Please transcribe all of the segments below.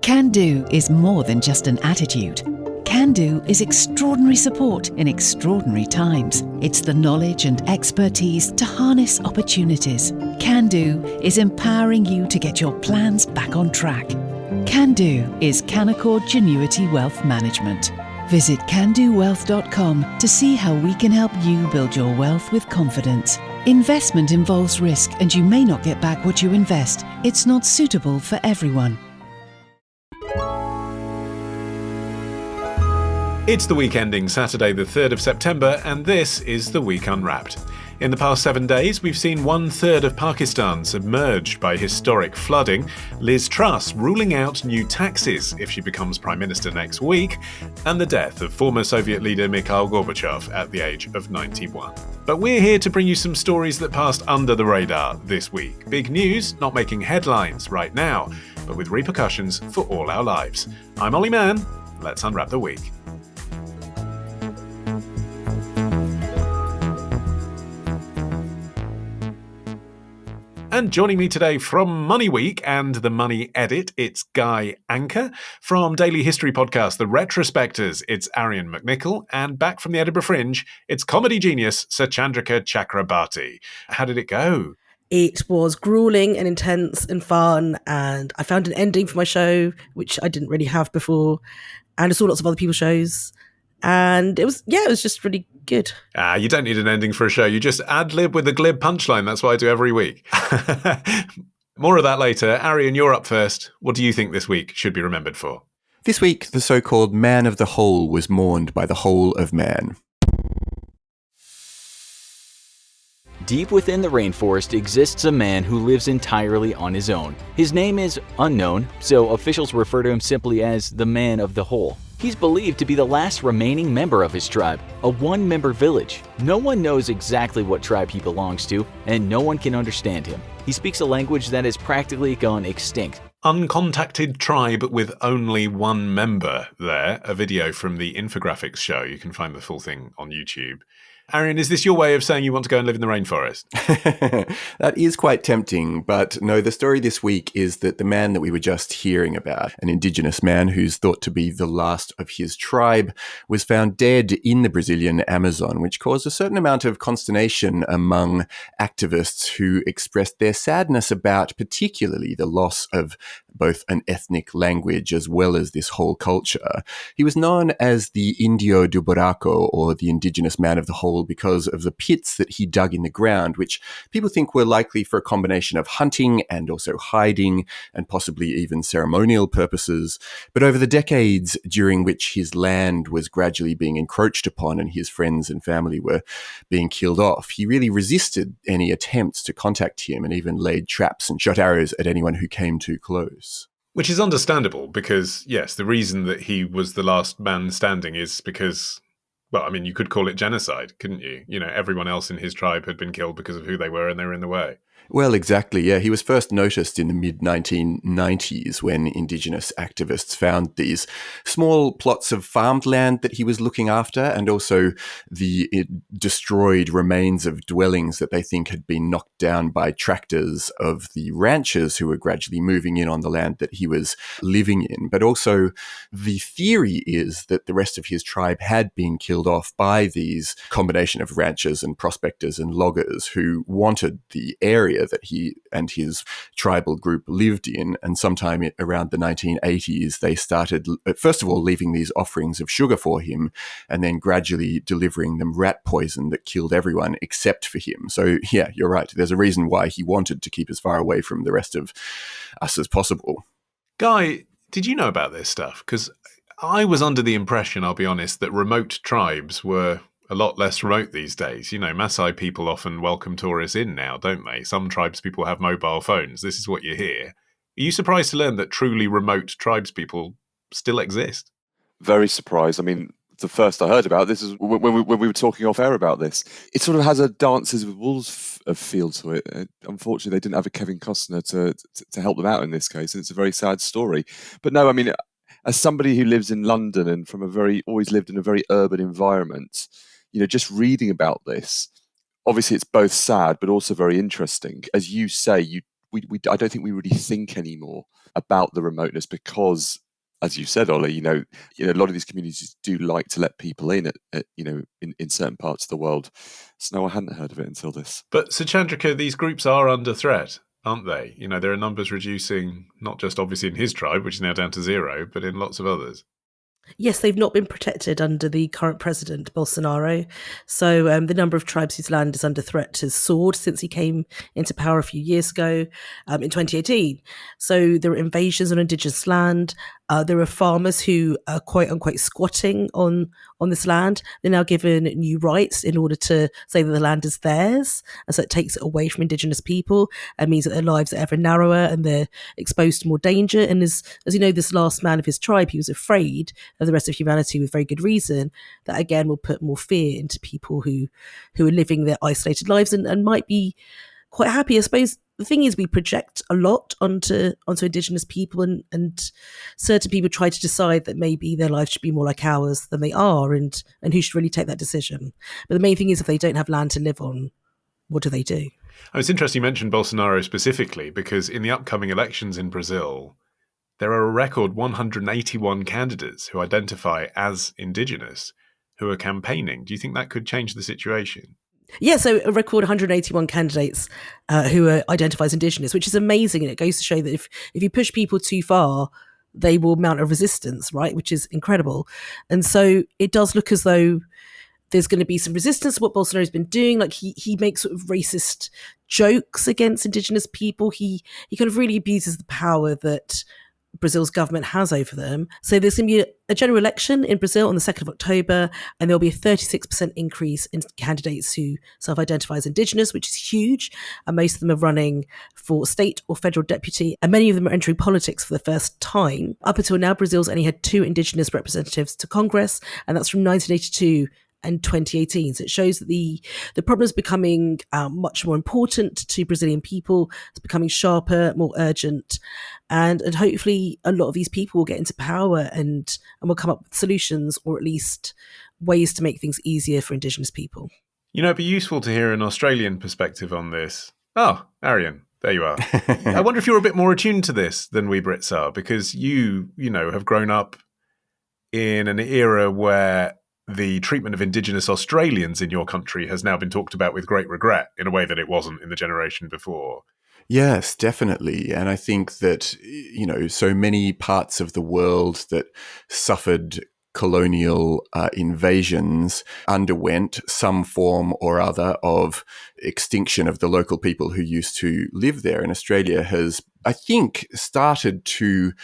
Can-do is more than just an attitude. Can-do is extraordinary support in extraordinary times. It's the knowledge and expertise to harness opportunities. Can-do is empowering you to get your plans back on track. Can-do is Canaccord Genuity Wealth Management. Visit candowealth.com to see how we can help you build your wealth with confidence. Investment involves risk and you may not get back what you invest. It's not suitable for everyone. It's the week ending Saturday the 3rd of September, and this is The Week Unwrapped. In the past 7 days, we've seen 1/3 of Pakistan submerged by historic flooding, Liz Truss ruling out new taxes if she becomes Prime Minister next week, and the death of former Soviet leader Mikhail Gorbachev at the age of 91. But we're here to bring you some stories that passed under the radar this week. Big news, not making headlines right now, but with repercussions for all our lives. I'm Olly Mann. Let's unwrap the week. And joining me today from Money Week and the Money Edit, it's Guy Anker. From Daily History Podcast, The Retrospectors, it's Arion McNicoll. And back from the Edinburgh Fringe, it's comedy genius Suchandrika Chakrabarti. How did it go? It was grueling and intense and fun, and I found an ending for my show, which I didn't really have before, and I saw lots of other people's shows. And it was just really good. You don't need an ending for a show. You just ad-lib with a glib punchline. That's what I do every week. More of that later. Arion, you're up first. What do you think this week should be remembered for? This week, the so-called man of the whole was mourned by the whole of man. Deep within the rainforest exists a man who lives entirely on his own. His name is unknown, so officials refer to him simply as the man of the whole. He's believed to be the last remaining member of his tribe, a one-member village. No one knows exactly what tribe he belongs to, and no one can understand him. He speaks a language that has practically gone extinct. Uncontacted tribe with only one member there. A video from the infographics show. You can find the full thing on YouTube. Arion, is this your way of saying you want to go and live in the rainforest? That is quite tempting, but no, the story this week is that the man that we were just hearing about, an indigenous man who's thought to be the last of his tribe, was found dead in the Brazilian Amazon, which caused a certain amount of consternation among activists who expressed their sadness about particularly the loss of both an ethnic language as well as this whole culture. He was known as the Indio do Buraco, or the indigenous man of the whole, because of the pits that he dug in the ground, which people think were likely for a combination of hunting and also hiding and possibly even ceremonial purposes. But over the decades during which his land was gradually being encroached upon and his friends and family were being killed off, he really resisted any attempts to contact him and even laid traps and shot arrows at anyone who came too close. Which is understandable because, yes, the reason that he was the last man standing is because, well, I mean, you could call it genocide, couldn't you? You know, everyone else in his tribe had been killed because of who they were and they were in the way. Well, exactly, yeah. He was first noticed in the mid-1990s when Indigenous activists found these small plots of farmed land that he was looking after, and also the destroyed remains of dwellings that they think had been knocked down by tractors of the ranchers who were gradually moving in on the land that he was living in. But also the theory is that the rest of his tribe had been killed off by these combination of ranchers and prospectors and loggers who wanted the area that he and his tribal group lived in. And sometime around the 1980s, they started, first of all, leaving these offerings of sugar for him, and then gradually delivering them rat poison that killed everyone except for him. So yeah, you're right. There's a reason why he wanted to keep as far away from the rest of us as possible. Guy, did you know about this stuff? Because I was under the impression, I'll be honest, that remote tribes were a lot less remote these days. You know, Maasai people often welcome tourists in now, don't they? Some tribes people have mobile phones. This is what you hear. Are you surprised to learn that truly remote tribes people still exist? Very surprised. I mean, the first I heard about this is when we were talking off air about this. It sort of has a Dances with Wolves feel to it. Unfortunately, they didn't have a Kevin Costner to help them out in this case, and it's a very sad story. But no, I mean, as somebody who lives in London and always lived in a very urban environment, you know, just reading about this, obviously it's both sad but also very interesting. As you say, I don't think we really think anymore about the remoteness because, as you said, Ollie, a lot of these communities do like to let people in in certain parts of the world. So no, I hadn't heard of it until this. But Suchandrika, these groups are under threat, aren't they? There are numbers reducing, not just obviously in his tribe, which is now down to 0, but in lots of others. Yes, they've not been protected under the current president, Bolsonaro. So the number of tribes whose land is under threat has soared since he came into power a few years ago in 2018. So there are invasions on indigenous land. There are farmers who are quote unquote squatting on this land. They're now given new rights in order to say that the land is theirs. And so it takes it away from indigenous people and means that their lives are ever narrower and they're exposed to more danger. And as you know, this last man of his tribe, he was afraid of the rest of humanity with very good reason. That again will put more fear into people who are living their isolated lives and might be quite happy. I suppose the thing is we project a lot onto indigenous people and certain people try to decide that maybe their lives should be more like ours than they are and who should really take that decision. But the main thing is if they don't have land to live on, what do they do? It's interesting you mentioned Bolsonaro specifically because in the upcoming elections in Brazil, there are a record 181 candidates who identify as indigenous who are campaigning. Do you think that could change the situation? Yeah, so a record 181 candidates who are identified as indigenous, which is amazing. And it goes to show that if you push people too far, they will mount a resistance, right? Which is incredible. And so it does look as though there's going to be some resistance to what Bolsonaro's been doing. Like he makes sort of racist jokes against indigenous people. He kind of really abuses the power that Brazil's government has over them. So there's going to be a general election in Brazil on the 2nd of October, and there'll be a 36% increase in candidates who self-identify as indigenous, which is huge. And most of them are running for state or federal deputy, and many of them are entering politics for the first time. Up until now, Brazil's only had 2 indigenous representatives to Congress, and that's from 1982 and 2018. So it shows that the problem is becoming much more important to Brazilian people. It's becoming sharper, more urgent, and hopefully a lot of these people will get into power and will come up with solutions or at least ways to make things easier for indigenous people. It'd be useful to hear an Australian perspective on this. Oh, Arion, there you are. I wonder if you're a bit more attuned to this than we Brits are, because you have grown up in an era where the treatment of Indigenous Australians in your country has now been talked about with great regret in a way that it wasn't in the generation before. Yes, definitely. And I think that, so many parts of the world that suffered colonial invasions underwent some form or other of extinction of the local people who used to live there. And Australia has, I think, started to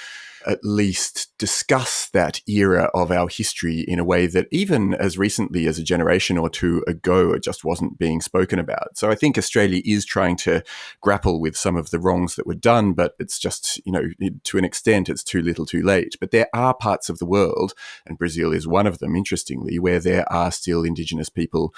at least discuss that era of our history in a way that even as recently as a generation or two ago, it just wasn't being spoken about. So I think Australia is trying to grapple with some of the wrongs that were done, but it's just, to an extent, it's too little too late. But there are parts of the world, and Brazil is one of them, interestingly, where there are still Indigenous people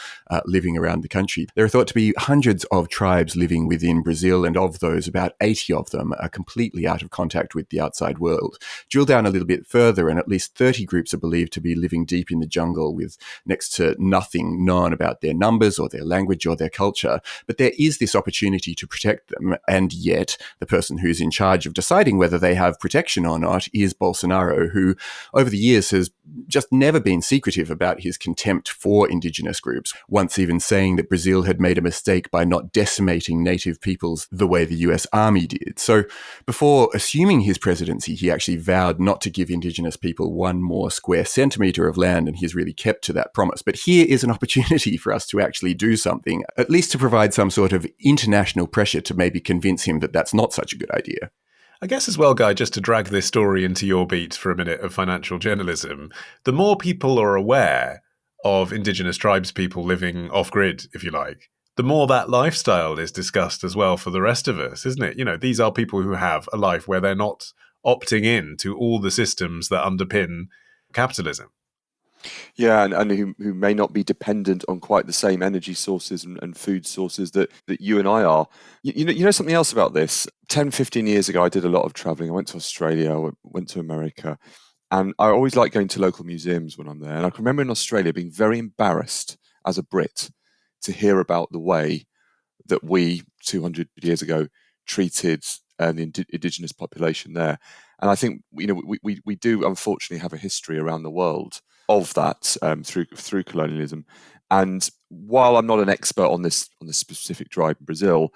living around the country. There are thought to be hundreds of tribes living within Brazil, and of those, about 80 of them are completely out of contact with the outside world. Drill down a little bit further, and at least 30 groups are believed to be living deep in the jungle with next to nothing known about their numbers or their language or their culture. But there is this opportunity to protect them, and yet the person who's in charge of deciding whether they have protection or not is Bolsonaro, who over the years has just never been secretive about his contempt for Indigenous groups, once even saying that Brazil had made a mistake by not decimating native peoples the way the US Army did. So before assuming his presidency, he actually vowed not to give Indigenous people one more square centimetre of land, and he's really kept to that promise. But here is an opportunity for us to actually do something, at least to provide some sort of international pressure to maybe convince him that that's not such a good idea. I guess as well, Guy, just to drag this story into your beat for a minute of financial journalism, the more people are aware of Indigenous tribes people living off-grid, if you like, the more that lifestyle is discussed as well for the rest of us, isn't it? These are people who have a life where they're not opting in to all the systems that underpin capitalism. Yeah, and who may not be dependent on quite the same energy sources and food sources that you and I are. You know something else about this? 10, 15 years ago, I did a lot of traveling. I went to Australia, I went to America, and I always like going to local museums when I'm there. And I can remember in Australia being very embarrassed as a Brit to hear about the way that we, 200 years ago, treated the indigenous population there. And I think we do unfortunately have a history around the world of that through colonialism. And while I'm not an expert on this specific tribe in Brazil,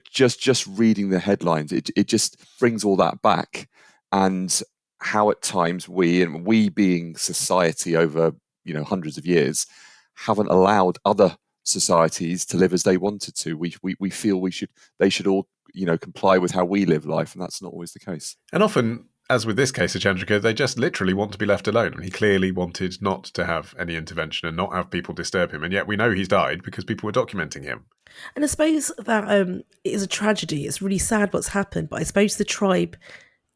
just reading the headlines, it just brings all that back, and how at times we being society over hundreds of years haven't allowed other societies to live as they wanted to. We feel they should all comply with how we live life, and that's not always the case. And often, as with this case of Suchandrika, they just literally want to be left alone. And he clearly wanted not to have any intervention and not have people disturb him. And yet we know he's died because people were documenting him. And I suppose that it is a tragedy. It's really sad what's happened, but I suppose the tribe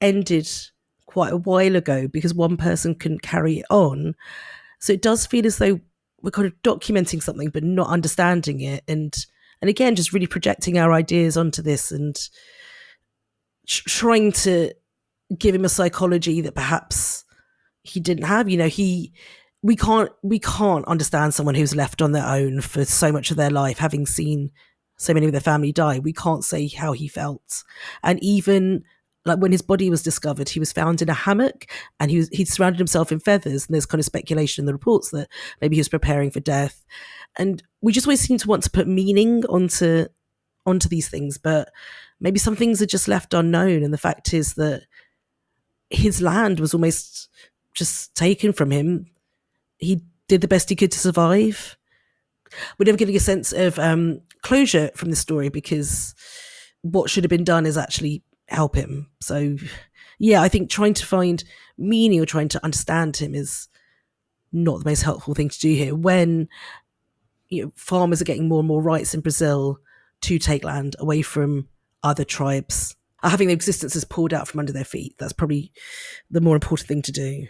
ended quite a while ago because one person couldn't carry it on. So it does feel as though we're kind of documenting something but not understanding it, and again just really projecting our ideas onto this and trying to give him a psychology that perhaps he didn't have. We can't understand someone who's left on their own for so much of their life, having seen so many of their family die. We can't say how he felt. And even like when his body was discovered, he was found in a hammock and he'd surrounded himself in feathers. And there's kind of speculation in the reports that maybe he was preparing for death. And we just always seem to want to put meaning onto these things, but maybe some things are just left unknown. And the fact is that his land was almost just taken from him. He did the best he could to survive. We're never getting a sense of closure from this story because what should have been done is actually help him. So, yeah, I think trying to find meaning or trying to understand him is not the most helpful thing to do here when farmers are getting more and more rights in Brazil to take land away from other tribes, are having their existences pulled out from under their feet. That's probably the more important thing to do.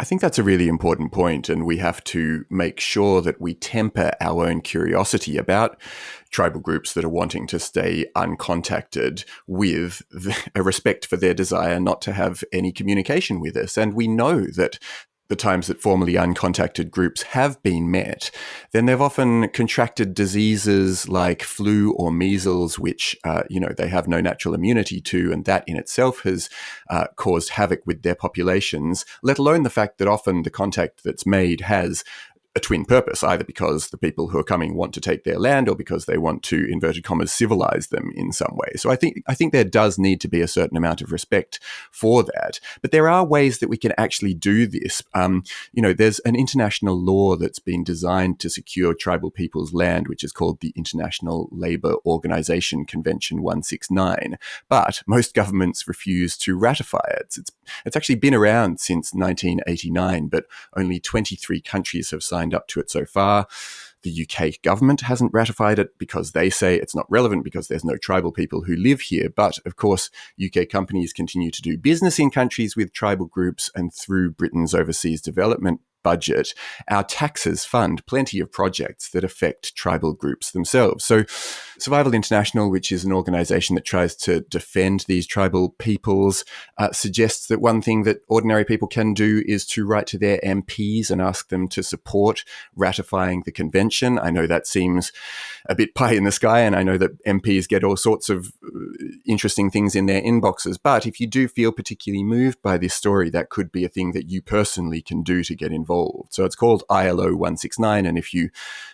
I think that's a really important point, and we have to make sure that we temper our own curiosity about tribal groups that are wanting to stay uncontacted with a respect for their desire not to have any communication with us. And we know that the times that formerly uncontacted groups have been met, then they've often contracted diseases like flu or measles, which, they have no natural immunity to. And that in itself has caused havoc with their populations, let alone the fact that often the contact that's made has a twin purpose, either because the people who are coming want to take their land or because they want to, inverted commas, civilize them in some way. So I think there does need to be a certain amount of respect for that. But there are ways that we can actually do this. There's an international law that's been designed to secure tribal people's land, which is called the International Labour Organization Convention 169. But most governments refuse to ratify it. It's actually been around since 1989, but only 23 countries have signed up to it so far. The UK government hasn't ratified it because they say it's not relevant because there's no tribal people who live here. But of course, UK companies continue to do business in countries with tribal groups, and through Britain's overseas development budget, our taxes fund plenty of projects that affect tribal groups themselves. So Survival International, which is an organization that tries to defend these tribal peoples, suggests that one thing that ordinary people can do is to write to their MPs and ask them to support ratifying the convention. I know that seems a bit pie in the sky, and I know that MPs get all sorts of interesting things in their inboxes, but if you do feel particularly moved by this story, that could be a thing that you personally can do to get involved. So it's called ILO 169, and if you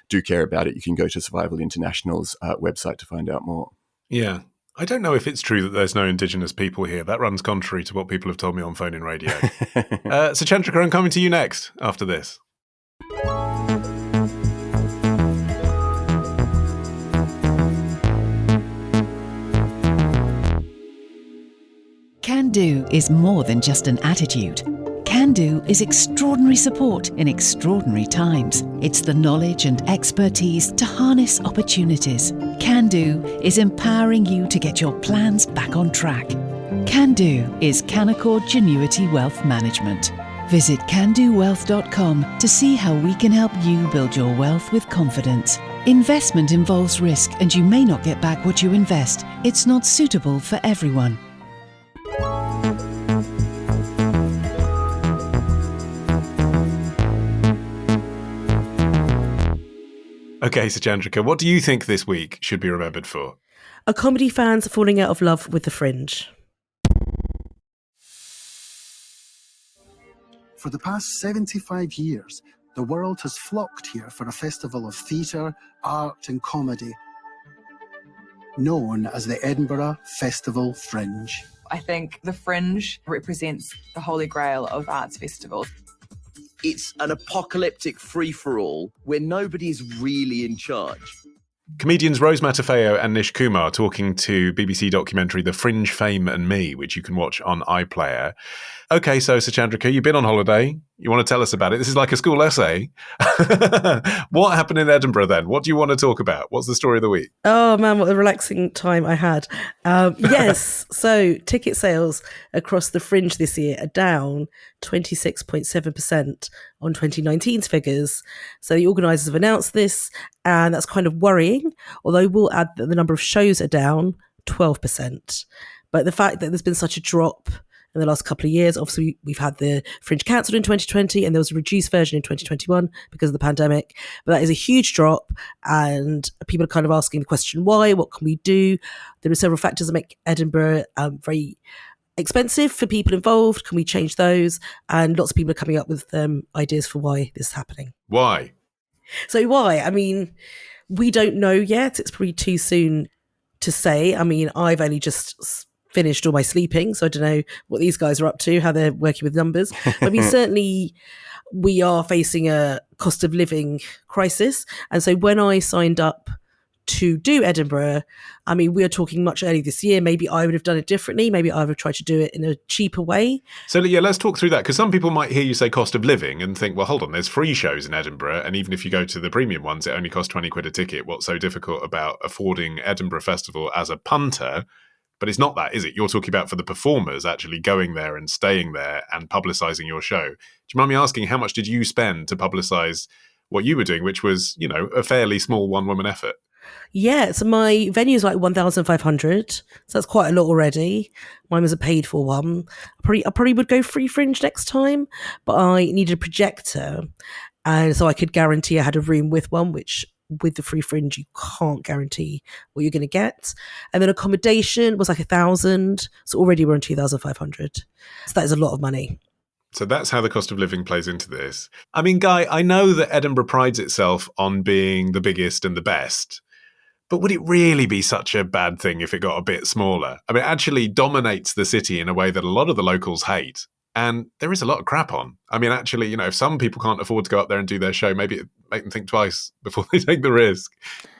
do care about it, you can go to Survival International's website to find out more. Yeah. I don't know if it's true that there's no Indigenous people here. That runs contrary to what people have told me on phone in radio. Suchandrika, I'm coming to you next after this. Can do is more than just an attitude. Can do is extraordinary support in extraordinary times. It's the knowledge and expertise to harness opportunities. Can do is empowering you to get your plans back on track. Can do is Canaccord Genuity Wealth Management. Visit candowealth.com to see how we can help you build your wealth with confidence. Investment involves risk, and you may not get back what you invest. It's not suitable for everyone. Okay, Suchandrika, what do you think this week should be remembered for? Are comedy fans falling out of love with the Fringe? For the past 75 years, the world has flocked here for a festival of theatre, art and comedy, known as the Edinburgh Festival Fringe. I think the Fringe represents the holy grail of arts festivals. It's an apocalyptic free-for-all where nobody is really in charge. Comedians Rose Matafeo and Nish Kumar talking to BBC documentary The Fringe, Fame and Me, which you can watch on iPlayer. Okay, so Suchandrika, you've been on holiday. You want to tell us about it? This is like a school essay. What happened in Edinburgh then? What do you want to talk about? What's the story of the week? Oh man, what a relaxing time I had. Yes, so ticket sales across the Fringe this year are down 26.7% on 2019's figures. So the organisers have announced this, and that's kind of worrying, although we'll add that the number of shows are down 12%. But the fact that there's been such a drop in the last couple of years, obviously we've had the Fringe cancelled in 2020 and there was a reduced version in 2021 because of the pandemic. But that is a huge drop, and people are kind of asking the question, why? What can we do? There are several factors that make Edinburgh very expensive for people involved. Can we change those? And lots of people are coming up with ideas for why this is happening. Why? So why? I mean, we don't know yet. It's probably too soon to say. I mean, I've only just finished all my sleeping, so I don't know what these guys are up to, how they're working with numbers. I mean, certainly we are facing a cost of living crisis. And so when I signed up to do Edinburgh, I mean, we are talking much earlier this year. Maybe I would have done it differently. Maybe I would have tried to do it in a cheaper way. So yeah, let's talk through that, because some people might hear you say cost of living and think, well, hold on, there's free shows in Edinburgh, and even if you go to the premium ones, it only costs 20 quid a ticket. What's so difficult about affording Edinburgh Festival as a punter? But it's not that, is it? You're talking about for the performers actually going there and staying there and publicising your show. Do you mind me asking, how much did you spend to publicise what you were doing, which was, you know, a fairly small one-woman effort? Yeah, so my venue is like 1,500, so that's quite a lot already. Mine was a paid for one. I probably would go free Fringe next time, but I needed a projector, and so I could guarantee I had a room with one, which with the free Fringe you can't guarantee what you're going to get. And then accommodation was like 1,000, so already we're on 2,500. So that is a lot of money. So that's how the cost of living plays into this. I mean, Guy, I know that Edinburgh prides itself on being the biggest and the best, but would it really be such a bad thing if it got a bit smaller? I mean, it actually dominates the city in a way that a lot of the locals hate. And there is a lot of crap on. I mean, actually, you know, if some people can't afford to go up there and do their show, maybe it make them think twice before they take the risk.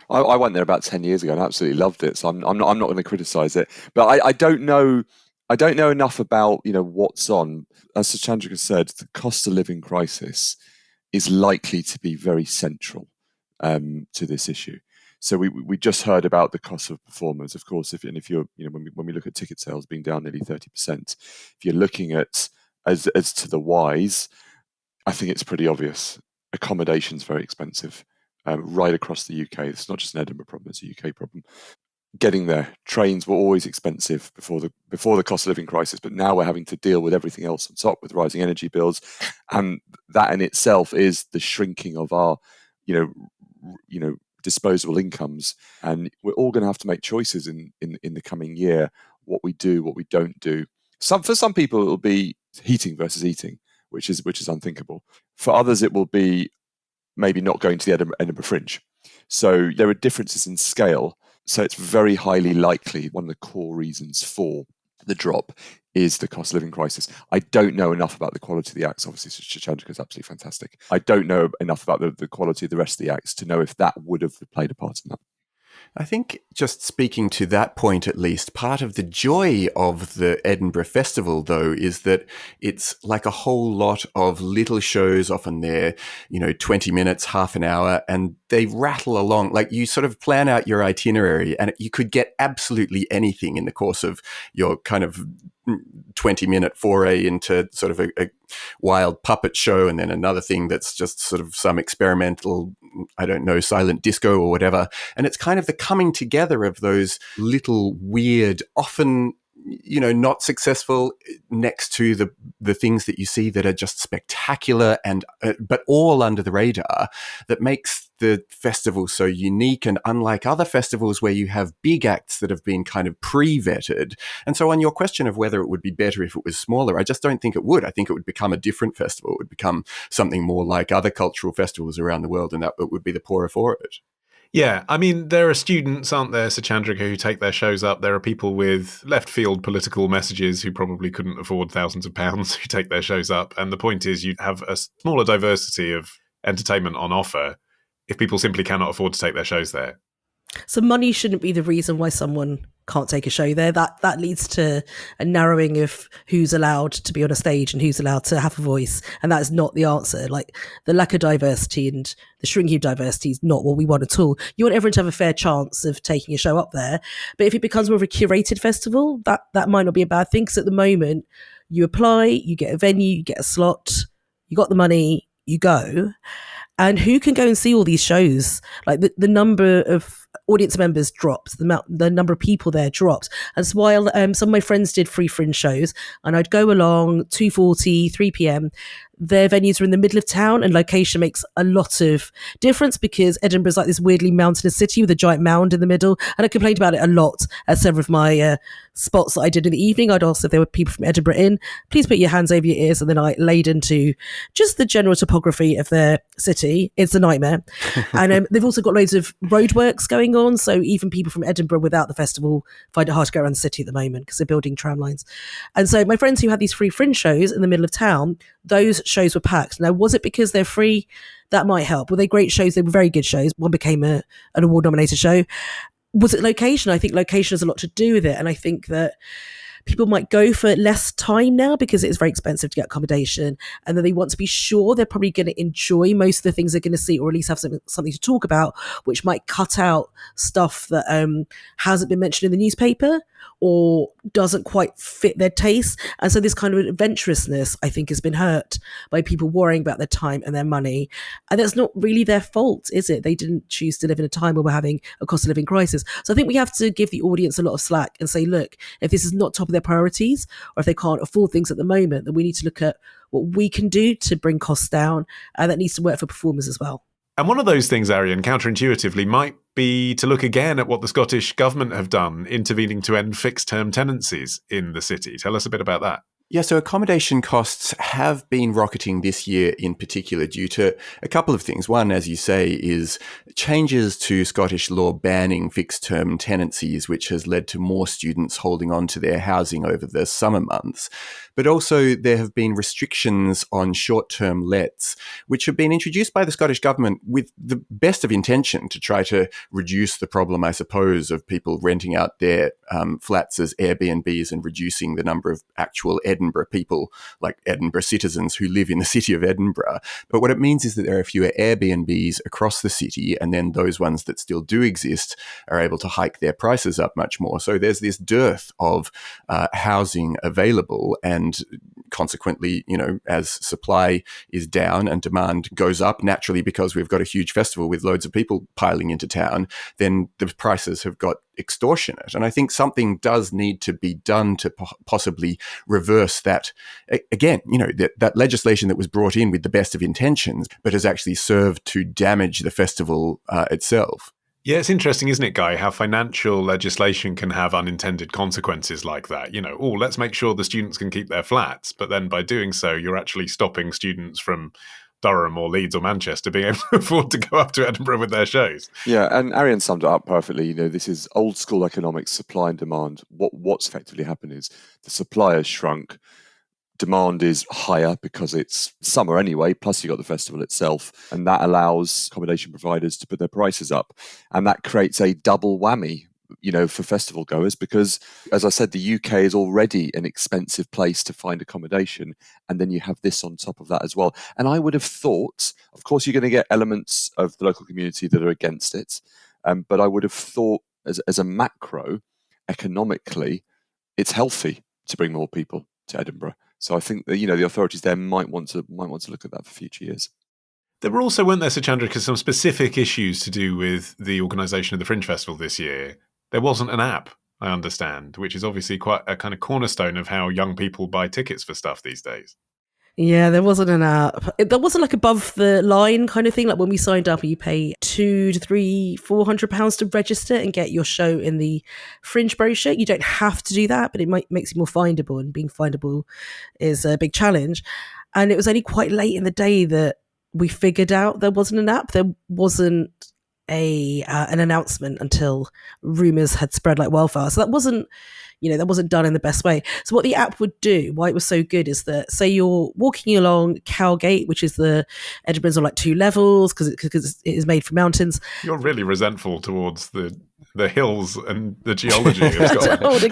I went there about 10 years ago and absolutely loved it. So I'm not going to criticise it. But I don't know enough about, you know, what's on. As Suchandrika said, the cost of living crisis is likely to be very central to this issue. So we just heard about the cost of performers, of course. If you're, you know, when we look at ticket sales being down nearly 30%, if you're looking at as to the whys, I think it's pretty obvious. Accommodation's very expensive right across the UK. It's not just an Edinburgh problem; it's a UK problem. Getting there, trains were always expensive before the cost of living crisis, but now we're having to deal with everything else on top, with rising energy bills, and that in itself is the shrinking of our, you know, disposable incomes. And we're all going to have to make choices in the coming year, what we do, what we don't do. For some people, it will be heating versus eating, which is unthinkable. For others, it will be maybe not going to the Edinburgh Fringe. So there are differences in scale. So it's very highly likely one of the core reasons for the drop is the cost of living crisis. I don't know enough about the quality of the acts. Obviously, Suchandrika is absolutely fantastic. I don't know enough about the quality of the rest of the acts to know if that would have played a part in that. I think just speaking to that point, at least, part of the joy of the Edinburgh Festival, though, is that it's like a whole lot of little shows. Often they're, 20 minutes, half an hour, and they rattle along. Like you sort of plan out your itinerary and you could get absolutely anything in the course of your kind of 20-minute foray into sort of a wild puppet show, and then another thing that's just sort of some experimental, I don't know, silent disco or whatever. And it's kind of the coming together of those little weird, often not successful next to the things that you see that are just spectacular and but all under the radar, that makes the festival so unique and unlike other festivals where you have big acts that have been kind of pre-vetted. And so on your question of whether it would be better if it was smaller, I just don't think it would. I think it would become a different festival. It would become something more like other cultural festivals around the world, and that it would be the poorer for it. Yeah, I mean, there are students, aren't there, Suchandrika, who take their shows up. There are people with left field political messages who probably couldn't afford thousands of pounds who take their shows up. And the point is, you have a smaller diversity of entertainment on offer if people simply cannot afford to take their shows there. So money shouldn't be the reason why someone can't take a show there. That leads to a narrowing of who's allowed to be on a stage and who's allowed to have a voice. And that is not the answer. Like, the lack of diversity and the shrinking of diversity is not what we want at all. You want everyone to have a fair chance of taking a show up there. But if it becomes more of a curated festival, that might not be a bad thing. Because at the moment, you apply, you get a venue, you get a slot, you got the money, you go. And who can go and see all these shows? Like, the number of audience members drops, the number of people there drops. And so while some of my friends did free fringe shows, and I'd go along 2:40, 3 p.m, their venues are in the middle of town, and location makes a lot of difference because Edinburgh's like this weirdly mountainous city with a giant mound in the middle. And I complained about it a lot at several of my spots that I did in the evening. I'd asked if there were people from Edinburgh in, please put your hands over your ears. And then I laid into just the general topography of their city. It's a nightmare. And they've also got loads of roadworks going on. So even people from Edinburgh without the festival find it hard to go around the city at the moment because they're building tram lines. And so my friends who had these free fringe shows in the middle of town, those shows were packed. Now, was it because they're free? That might help. Were they great shows? They were very good shows. One became an award-nominated show. Was it location? I think location has a lot to do with it. And I think that people might go for less time now because it's very expensive to get accommodation, and then they want to be sure they're probably going to enjoy most of the things they're going to see, or at least have something to talk about, which might cut out stuff that hasn't been mentioned in the newspaper or doesn't quite fit their taste. And so this kind of adventurousness, I think, has been hurt by people worrying about their time and their money. And that's not really their fault, is it? They didn't choose to live in a time where we're having a cost of living crisis. So I think we have to give the audience a lot of slack and say, look, if this is not top of their priorities, or if they can't afford things at the moment, then we need to look at what we can do to bring costs down. And that needs to work for performers as well. And one of those things, Arion, counterintuitively, might be to look again at what the Scottish government have done, intervening to end fixed-term tenancies in the city. Tell us a bit about that. Yeah, so accommodation costs have been rocketing this year in particular due to a couple of things. One, as you say, is changes to Scottish law banning fixed-term tenancies, which has led to more students holding on to their housing over the summer months. But also there have been restrictions on short-term lets, which have been introduced by the Scottish government with the best of intention to try to reduce the problem, I suppose, of people renting out their flats as Airbnbs and reducing the number of actual Edinburgh people, like Edinburgh citizens who live in the city of Edinburgh. But what it means is that there are fewer Airbnbs across the city, and then those ones that still do exist are able to hike their prices up much more. So there's this dearth of housing available, and consequently, as supply is down and demand goes up naturally because we've got a huge festival with loads of people piling into town, then the prices have got extortionate. And I think something does need to be done to possibly reverse that. Again, that legislation that was brought in with the best of intentions, but has actually served to damage the festival itself. Yeah, it's interesting, isn't it, Guy, how financial legislation can have unintended consequences like that. Let's make sure the students can keep their flats, but then by doing so, you're actually stopping students from Durham or Leeds or Manchester being able to afford to go up to Edinburgh with their shows. Yeah, and Arion summed it up perfectly. This is old school economics, supply and demand. What's effectively happened is the supply has shrunk. Demand is higher because it's summer anyway, plus you got the festival itself, and that allows accommodation providers to put their prices up. And that creates a double whammy, for festival goers, because, as I said, the UK is already an expensive place to find accommodation, and then you have this on top of that as well. And I would have thought, of course, you're going to get elements of the local community that are against it, but I would have thought, as a macro, economically, it's healthy to bring more people to Edinburgh. So I think that, the authorities there might want to look at that for future years. There were also, weren't there, Suchandrika, some specific issues to do with the organisation of the Fringe Festival this year? There wasn't an app. I understand, which is obviously quite a kind of cornerstone of how young people buy tickets for stuff these days. Yeah, there wasn't an app. There wasn't like above the line kind of thing. Like when we signed up, you pay £200 to £400 to register and get your show in the Fringe brochure. You don't have to do that, but it makes it more findable, and being findable is a big challenge. And it was only quite late in the day that we figured out there wasn't an app. There wasn't an announcement until rumors had spread like wildfire. So that wasn't done in the best way. So what the app would do, why it was so good, is that say you're walking along Cowgate, which is Edinburgh's on like 2 levels because it is made from mountains. You're really resentful towards the hills and the geology of Scotland. Old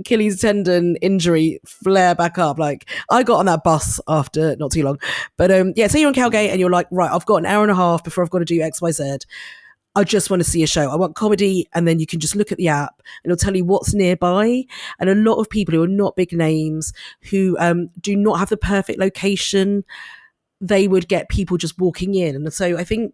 Achilles tendon injury flare back up. Like I got on that bus after not too long, but so you're on Cowgate and you're like, right, I've got an hour and a half before I've got to do XYZ. I just want to see a show. I want comedy. And then you can just look at the app and it'll tell you what's nearby. And a lot of people who are not big names, who do not have the perfect location, they would get people just walking in. And so I mean,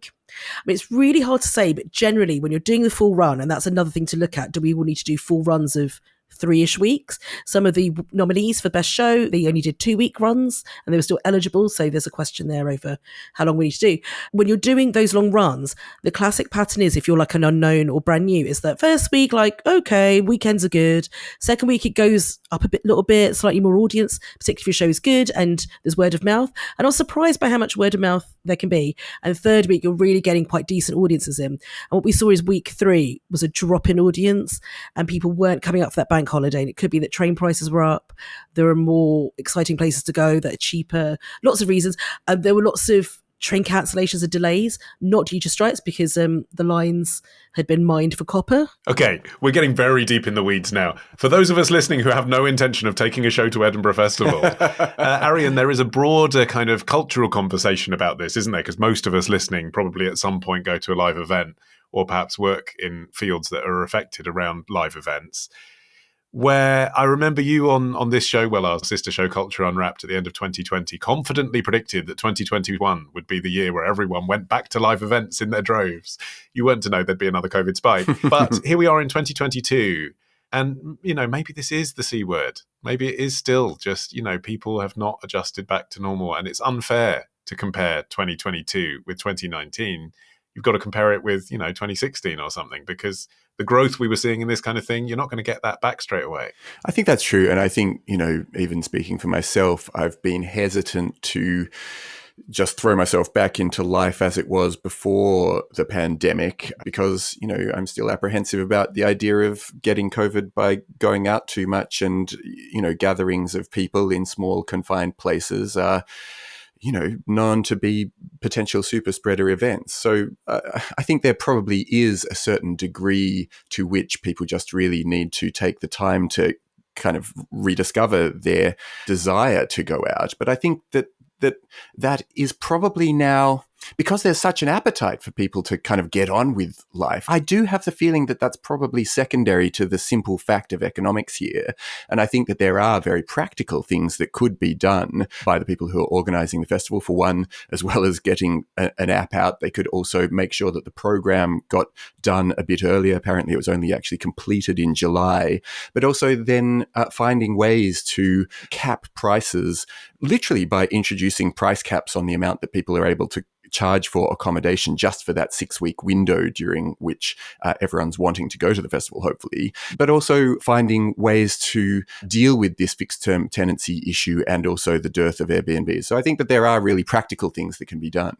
it's really hard to say, but generally when you're doing the full run, and that's another thing to look at, do we all need to do full runs of 3-ish weeks? Some of the nominees for Best Show, they only did 2-week runs and they were still eligible. So there's a question there over how long we need to do. When you're doing those long runs, the classic pattern is, if you're like an unknown or brand new, is that first week, like, okay, weekends are good. Second week, it goes up little bit, slightly more audience, particularly if your show is good and there's word of mouth. And I was surprised by how much word of mouth there can be. And third week, you're really getting quite decent audiences in. And what we saw is week 3 was a drop in audience and people weren't coming up for that bank holiday. And it could be that train prices were up. There are more exciting places to go that are cheaper. Lots of reasons. There were lots of train cancellations and delays, not due to strikes, because the lines had been mined for copper. Okay, we're getting very deep in the weeds now. For those of us listening who have no intention of taking a show to Edinburgh Festival, Arion, there is a broader kind of cultural conversation about this, isn't there? Because most of us listening probably at some point go to a live event or perhaps work in fields that are affected around live events. Where I remember you on this show, well, our sister show Culture Unwrapped at the end of 2020, confidently predicted that 2021 would be the year where everyone went back to live events in their droves. You weren't to know there'd be another COVID spike. But here we are in 2022. And, maybe this is the C word. Maybe it is still just, people have not adjusted back to normal. And it's unfair to compare 2022 with 2019. You've got to compare it with, 2016 or something, because the growth we were seeing in this kind of thing, you're not going to get that back straight away. I think that's true. And I think, even speaking for myself, I've been hesitant to just throw myself back into life as it was before the pandemic because, I'm still apprehensive about the idea of getting COVID by going out too much, and, gatherings of people in small confined places are known to be potential super spreader events. So I think there probably is a certain degree to which people just really need to take the time to kind of rediscover their desire to go out. But I think that is probably now, because there's such an appetite for people to kind of get on with life, I do have the feeling that that's probably secondary to the simple fact of economics here. And I think that there are very practical things that could be done by the people who are organising the festival. For one, as well as getting an app out, they could also make sure that the program got done a bit earlier. Apparently, it was only actually completed in July. But also then finding ways to cap prices, literally by introducing price caps on the amount that people are able to charge for accommodation just for that 6-week window during which everyone's wanting to go to the festival, hopefully, but also finding ways to deal with this fixed term tenancy issue and also the dearth of Airbnb. So I think that there are really practical things that can be done.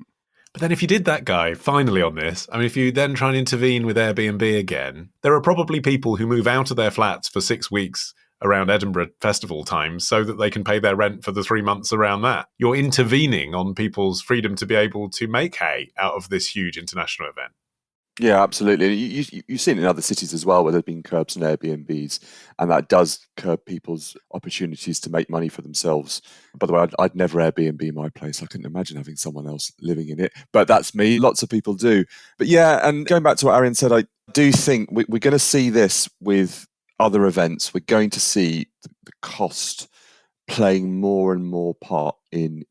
But then if you did that, Guy, finally on this, if you then try and intervene with Airbnb again, there are probably people who move out of their flats for 6 weeks around Edinburgh festival times so that they can pay their rent for the 3 months around that. You're intervening on people's freedom to be able to make hay out of this huge international event. Yeah, absolutely. You've seen it in other cities as well where there have been curbs and Airbnbs, and that does curb people's opportunities to make money for themselves. By the way, I'd never Airbnb my place. I couldn't imagine having someone else living in it, but that's me. Lots of people do. But yeah, and going back to what Arion said, I do think we're going to see this with other events. We're going to see the cost playing more and more part in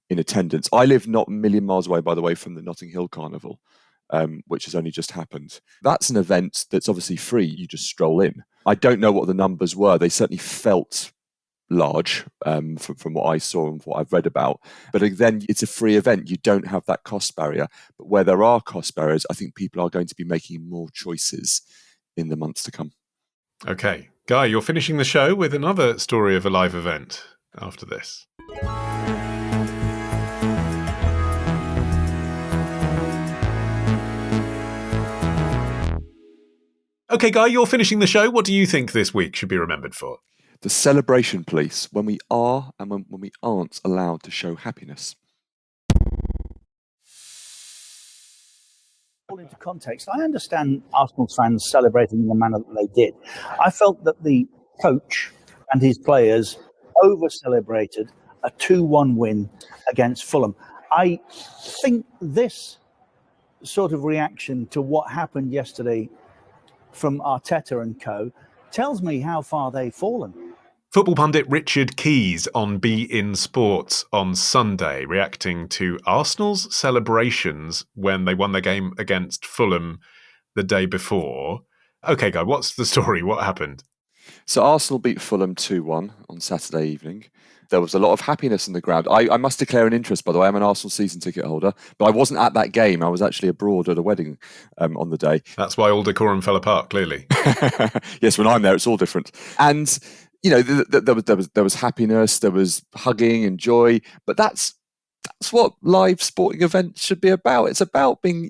attendance. I live not a million miles away, by the way, from the Notting Hill Carnival. which has only just happened. That's an event that's obviously free. You just stroll in. I don't know what the numbers were. They certainly felt large from what I saw and what I've read about. But then it's a free event. You don't have that cost barrier. But where there are cost barriers, I think people are going to be making more choices in the months to come. Okay. Guy, you're finishing the show with another story of a live event after this. Okay, Guy, you're finishing the show. What do you think this week should be remembered for? The celebration police, when we are and when we aren't allowed to show happiness. Into context, I understand Arsenal fans celebrating in the manner that they did. I felt that the coach and his players over-celebrated a 2-1 win against Fulham. I think this sort of reaction to what happened yesterday from Arteta and co tells me how far they've fallen. Football pundit Richard Keys on Be In Sports on Sunday, reacting to Arsenal's celebrations when they won their game against Fulham the day before. Okay, Guy, what's the story? What happened? So Arsenal beat Fulham 2-1 on Saturday evening. There was a lot of happiness in the ground. I must declare an interest, by the way. I'm an Arsenal season ticket holder, but I wasn't at that game. I was actually abroad at a wedding on the day. That's why all decorum fell apart, clearly. Yes, when I'm there, it's all different. And you know, there was happiness, there was hugging and joy, but that's what live sporting events should be about. It's about being,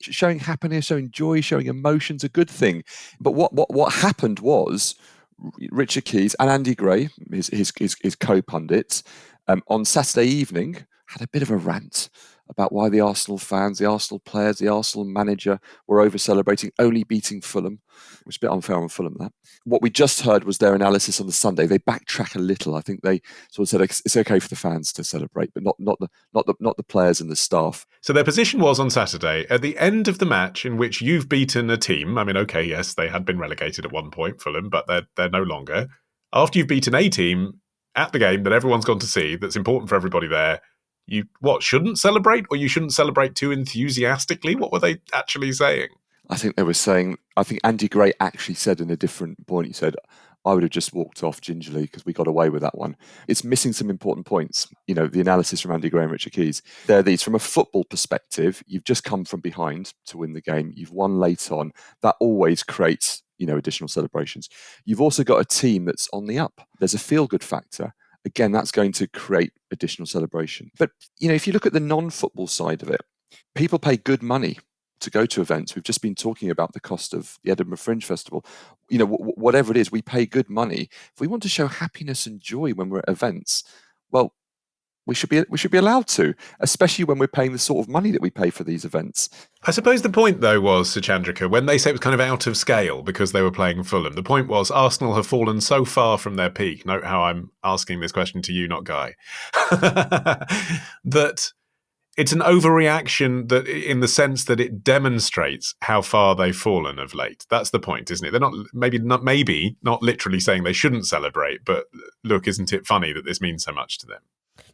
showing happiness, showing joy, showing emotion's a good thing. But what happened was Richard Keys and Andy Gray, his co-pundits, on Saturday evening had a bit of a rant about why the Arsenal fans, the Arsenal players, the Arsenal manager were over-celebrating, only beating Fulham, which is a bit unfair on Fulham, that. What we just heard was their analysis on the Sunday. They backtrack a little. I think they sort of said it's okay for the fans to celebrate, but not the players and the staff. So their position was on Saturday, at the end of the match in which you've beaten a team. I mean, okay, yes, they had been relegated at one point, Fulham, but they're no longer. After you've beaten a team at the game that everyone's gone to see, that's important for everybody there, you shouldn't celebrate, or you shouldn't celebrate too enthusiastically? What were they actually saying? I think Andy Gray actually said in a different point, he said, I would have just walked off gingerly because we got away with that one. It's missing some important points. The analysis from Andy Gray and Richard Keys. There are these from a football perspective. You've just come from behind to win the game. You've won late on. That always creates, additional celebrations. You've also got a team that's on the up. There's a feel-good factor. Again, that's going to create additional celebration. But, if you look at the non-football side of it, people pay good money to go to events. We've just been talking about the cost of the Edinburgh Fringe Festival. Whatever it is, we pay good money. If we want to show happiness and joy when we're at events, well, we should be allowed to, especially when we're paying the sort of money that we pay for these events. I suppose the point, though, was, Suchandrika, when they say it was kind of out of scale because they were playing Fulham, the point was Arsenal have fallen so far from their peak. Note how I'm asking this question to you, not Guy. That it's an overreaction, that in the sense that it demonstrates how far they've fallen of late. That's the point, isn't it? They're not literally saying they shouldn't celebrate, but look, isn't it funny that this means so much to them?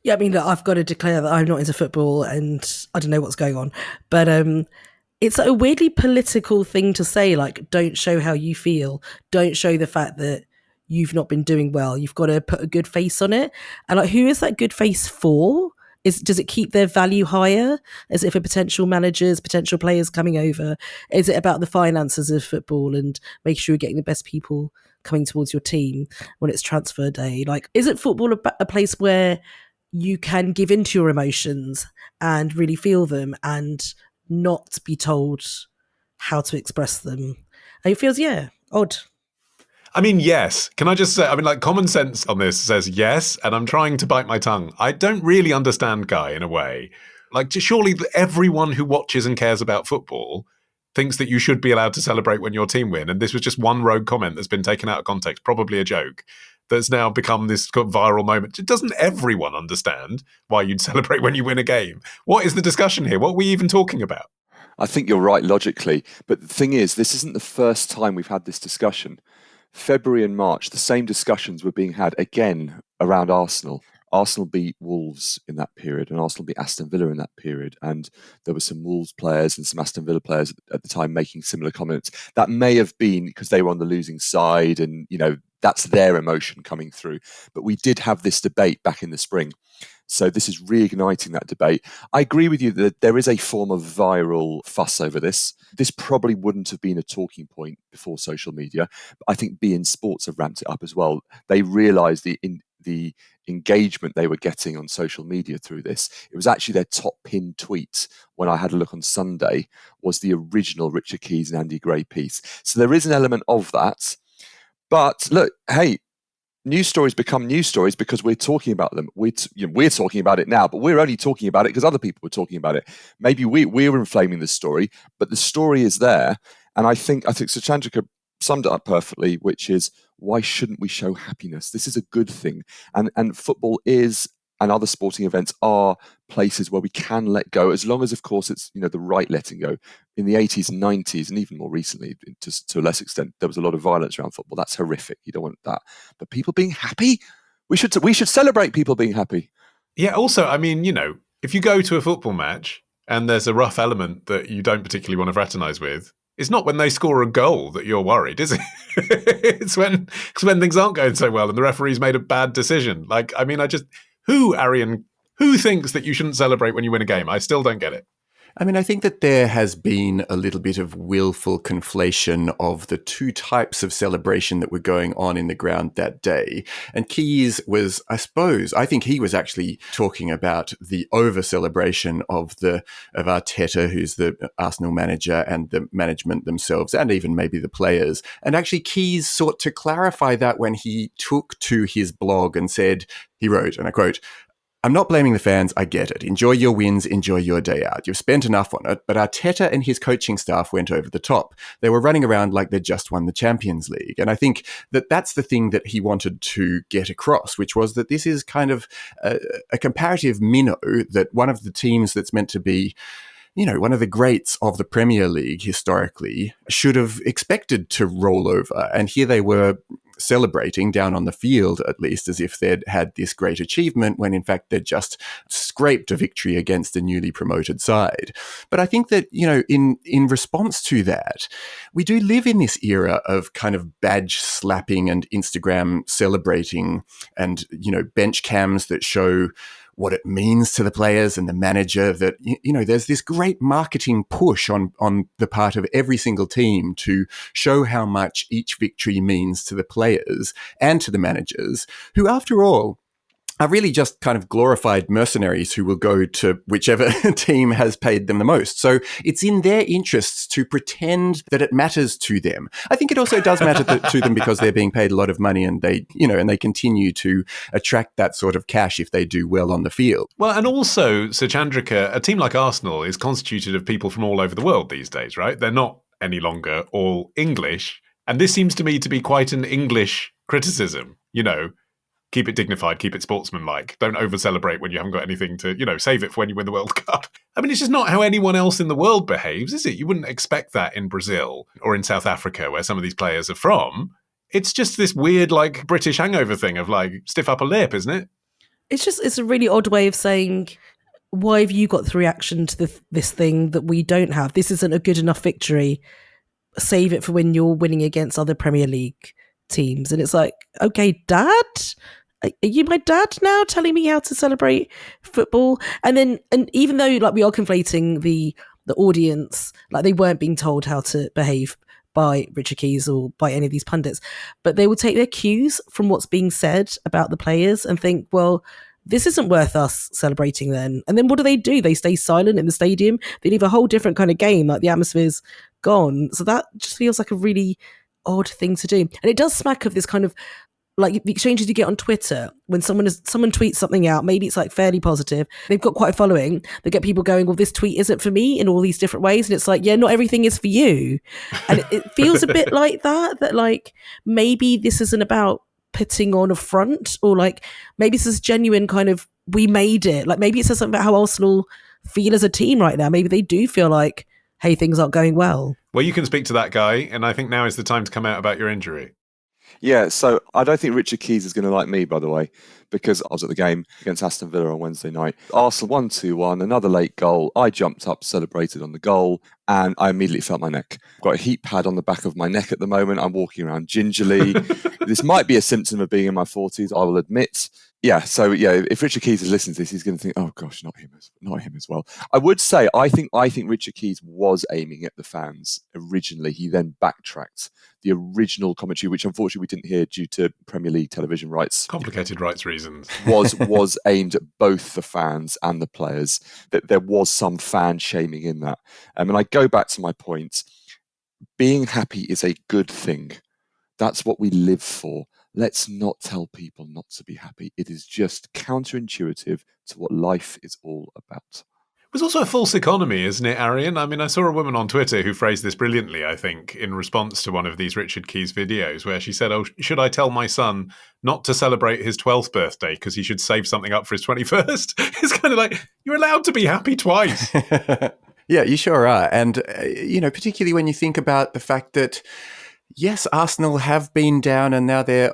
Yeah, I mean, look, I've got to declare that I'm not into football and I don't know what's going on. But it's a weirdly political thing to say, like, don't show how you feel. Don't show the fact that you've not been doing well. You've got to put a good face on it. And like, who is that good face for? Does it keep their value higher? As if for potential managers, potential players coming over? Is it about the finances of football and making sure you're getting the best people coming towards your team when it's transfer day? Like, isn't football a place where you can give into your emotions and really feel them and not be told how to express them? And it feels, odd. I mean, yes. Can I just say, common sense on this says yes, and I'm trying to bite my tongue. I don't really understand, Guy, in a way. Like, surely everyone who watches and cares about football thinks that you should be allowed to celebrate when your team win. And this was just one rogue comment that's been taken out of context, probably a joke, that's now become this viral moment. Doesn't everyone understand why you'd celebrate when you win a game? What is the discussion here? What are we even talking about? I think you're right logically. But the thing is, this isn't the first time we've had this discussion. February and March, the same discussions were being had again around Arsenal. Arsenal beat Wolves in that period, and Arsenal beat Aston Villa in that period. And there were some Wolves players and some Aston Villa players at the time making similar comments. That may have been because they were on the losing side, and that's their emotion coming through. But we did have this debate back in the spring. So this is reigniting that debate. I agree with you that there is a form of viral fuss over this. This probably wouldn't have been a talking point before social media. But I think beIN Sports have ramped it up as well. They realised the engagement they were getting on social media through this. It was actually their top pinned tweet when I had a look on Sunday was the original Richard Keys and Andy Gray piece. So there is an element of that. But look, hey, news stories become news stories because we're talking about them. We're talking about it now, but we're only talking about it because other people were talking about it. Maybe we're inflaming the story, but the story is there. And I think Suchandrika summed it up perfectly, which is, why shouldn't we show happiness? This is a good thing. And football is, and other sporting events are, places where we can let go, as long as, of course, it's the right letting go. In the 80s and 90s, and even more recently, to a less extent, there was a lot of violence around football. That's horrific. You don't want that. But people being happy, we should celebrate people being happy. Yeah. Also, I mean, if you go to a football match and there's a rough element that you don't particularly want to fraternise with, it's not when they score a goal that you're worried, is it? It's when things aren't going so well and the referee's made a bad decision. Who thinks that you shouldn't celebrate when you win a game? I still don't get it. I mean, I think that there has been a little bit of willful conflation of the two types of celebration that were going on in the ground that day. And Keys was, I think he was actually talking about the over-celebration of Arteta, who's the Arsenal manager, and the management themselves, and even maybe the players. And actually, Keys sought to clarify that when he took to his blog and he wrote, and I quote, "I'm not blaming the fans, I get it. Enjoy your wins, enjoy your day out. You've spent enough on it, but Arteta and his coaching staff went over the top. They were running around like they'd just won the Champions League." And I think that that's the thing that he wanted to get across, which was that this is kind of a comparative minnow, that one of the teams that's meant to be one of the greats of the Premier League historically should have expected to roll over. And here they were celebrating down on the field, at least, as if they'd had this great achievement, when in fact they'd just scraped a victory against a newly promoted side. But I think that, in response to that, we do live in this era of kind of badge slapping and Instagram celebrating and, bench cams that show what it means to the players and the manager, that, there's this great marketing push on the part of every single team to show how much each victory means to the players and to the managers, who, after all, are really just kind of glorified mercenaries who will go to whichever team has paid them the most. So it's in their interests to pretend that it matters to them. I think it also does matter to them because they're being paid a lot of money, and they continue to attract that sort of cash if they do well on the field. Well, and also, Suchandrika, a team like Arsenal is constituted of people from all over the world these days, right? They're not any longer all English. And this seems to me to be quite an English criticism, Keep it dignified, keep it sportsmanlike. Don't over-celebrate when you haven't got anything to, save it for when you win the World Cup. I mean, it's just not how anyone else in the world behaves, is it? You wouldn't expect that in Brazil or in South Africa, where some of these players are from. It's just this weird, British hangover thing of, stiff upper lip, isn't it? It's a really odd way of saying, why have you got the reaction to this thing that we don't have? This isn't a good enough victory. Save it for when you're winning against other Premier League teams. And it's like, okay, Dad? Are you my dad now, telling me how to celebrate football? And even though we are conflating the audience, they weren't being told how to behave by Richard Keys or by any of these pundits, but they will take their cues from what's being said about the players and think, well, this isn't worth us celebrating then. And then what do? They stay silent in the stadium. They leave a whole different kind of game, the atmosphere's gone. So that just feels like a really odd thing to do. And it does smack of this kind of the exchanges you get on Twitter when someone tweets something out, maybe it's fairly positive. They've got quite a following. They get people going, well, this tweet isn't for me in all these different ways. And it's yeah, not everything is for you. And it feels a bit like that maybe this isn't about putting on a front, or maybe this is genuine kind of, we made it. Maybe it says something about how Arsenal feel as a team right now. Maybe they do feel hey, things aren't going well. Well, you can speak to that guy, and I think now is the time to come out about your injury. Yeah, so I don't think Richard Keys is going to like me, by the way, because I was at the game against Aston Villa on Wednesday night. Arsenal won 2-1, another late goal. I jumped up, celebrated on the goal, and I immediately felt my neck. I've got a heat pad on the back of my neck at the moment. I'm walking around gingerly. This might be a symptom of being in my 40s, I will admit. Yeah, so yeah, if Richard Keys is listening to this, he's going to think, "Oh gosh, not him as well." I would say, I think Richard Keys was aiming at the fans originally. He then backtracked. The original commentary, which unfortunately we didn't hear due to Premier League television rights, complicated rights reasons, was aimed at both the fans and the players. That there was some fan shaming in that. And I go back to my point: being happy is a good thing. That's what we live for. Let's not tell people not to be happy. It is just counterintuitive to what life is all about. It was also a false economy, isn't it, Arion? I mean, I saw a woman on Twitter who phrased this brilliantly, I think, in response to one of these Richard Keys videos, where she said, "Oh, should I tell my son not to celebrate his 12th birthday because he should save something up for his 21st? It's kind of like, you're allowed to be happy twice. Yeah, you sure are. And, particularly when you think about the fact that, yes, Arsenal have been down and now they're,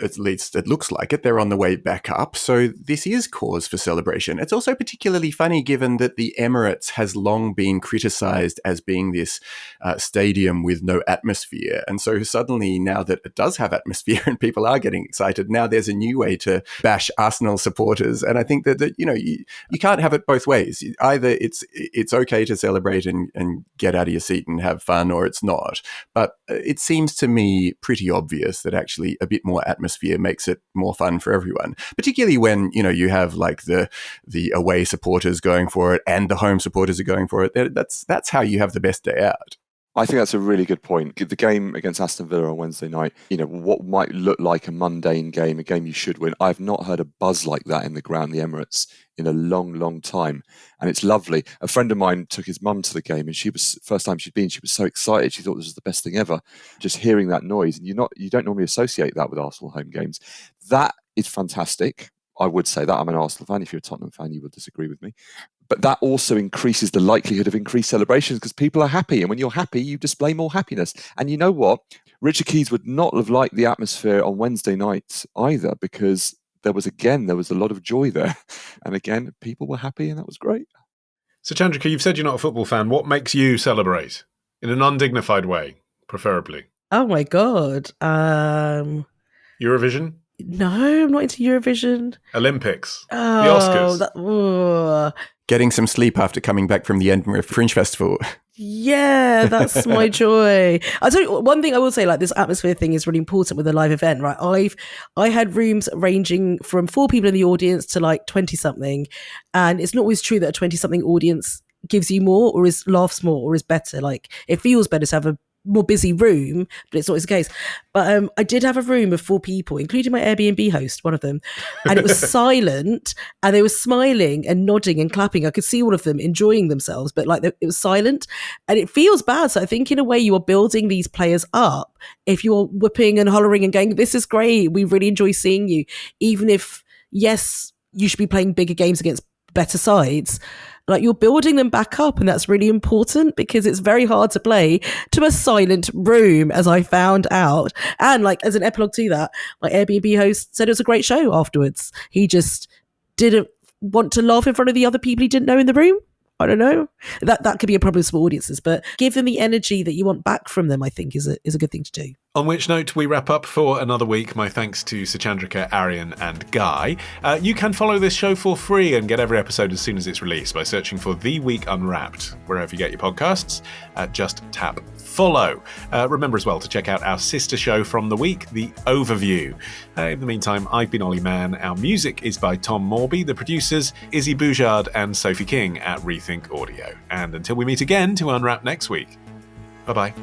at least it looks like it, they're on the way back up. So this is cause for celebration. It's also particularly funny given that the Emirates has long been criticised as being this stadium with no atmosphere. And so suddenly now that it does have atmosphere and people are getting excited, now there's a new way to bash Arsenal supporters. And I think that you can't have it both ways. Either it's okay to celebrate and get out of your seat and have fun, or it's not. But it seems to me pretty obvious that actually a bit more atmosphere makes it more fun for everyone, particularly when, you have like the away supporters going for it and the home supporters are going for it. That's how you have the best day out. I think that's a really good point. The game against Aston Villa on Wednesday night, what might look like a mundane game, a game you should win. I've not heard a buzz like that in the ground, the Emirates, in a long, long time. And it's lovely. A friend of mine took his mum to the game, and first time she'd been, she was so excited. She thought this was the best thing ever. Just hearing that noise, and you don't normally associate that with Arsenal home games. That is fantastic. I would say that. I'm an Arsenal fan. If you're a Tottenham fan, you would disagree with me. But that also increases the likelihood of increased celebrations because people are happy. And when you're happy, you display more happiness. And you know what? Richard Keys would not have liked the atmosphere on Wednesday night either, because there was a lot of joy there. And again, people were happy, and that was great. So, Chandrika, you've said you're not a football fan. What makes you celebrate? In an undignified way, preferably. Oh, my God. Eurovision? No, I'm not into Eurovision. Olympics? The Oscars? Getting some sleep after coming back from the Edinburgh Fringe Festival. Yeah, that's my joy. I'll tell you one thing I will say, like this atmosphere thing is really important with a live event, right? I had rooms ranging from 4 people in the audience to like 20 something. And it's not always true that a 20 something audience gives you more or laughs more or is better. Like it feels better to have a more busy room, but it's not always the case. But I did have a room of 4 people, including my Airbnb host, one of them, and it was silent, and they were smiling and nodding and clapping. I could see all of them enjoying themselves, but like it was silent, and it feels bad. So I think in a way you are building these players up if you're whooping and hollering and going, "This is great, we really enjoy seeing you," even if yes, you should be playing bigger games against better sides. Like you're building them back up, and that's really important because it's very hard to play to a silent room, as I found out. And like as an epilogue to that, my Airbnb host said it was a great show afterwards. He just didn't want to laugh in front of the other people he didn't know in the room. I don't know. That could be a problem for audiences, but give them the energy that you want back from them, I think is a good thing to do. On which note, we wrap up for another week. My thanks to Suchandrika, Arion and Guy. You can follow this show for free and get every episode as soon as it's released by searching for The Week Unwrapped, wherever you get your podcasts. Just tap follow. Remember as well to check out our sister show from the week, The Overview. In the meantime, I've been Olly Mann. Our music is by Tom Morby. The producers, Izzy Boujard and Sophie King at Rethink Audio. And until we meet again to unwrap next week, bye-bye.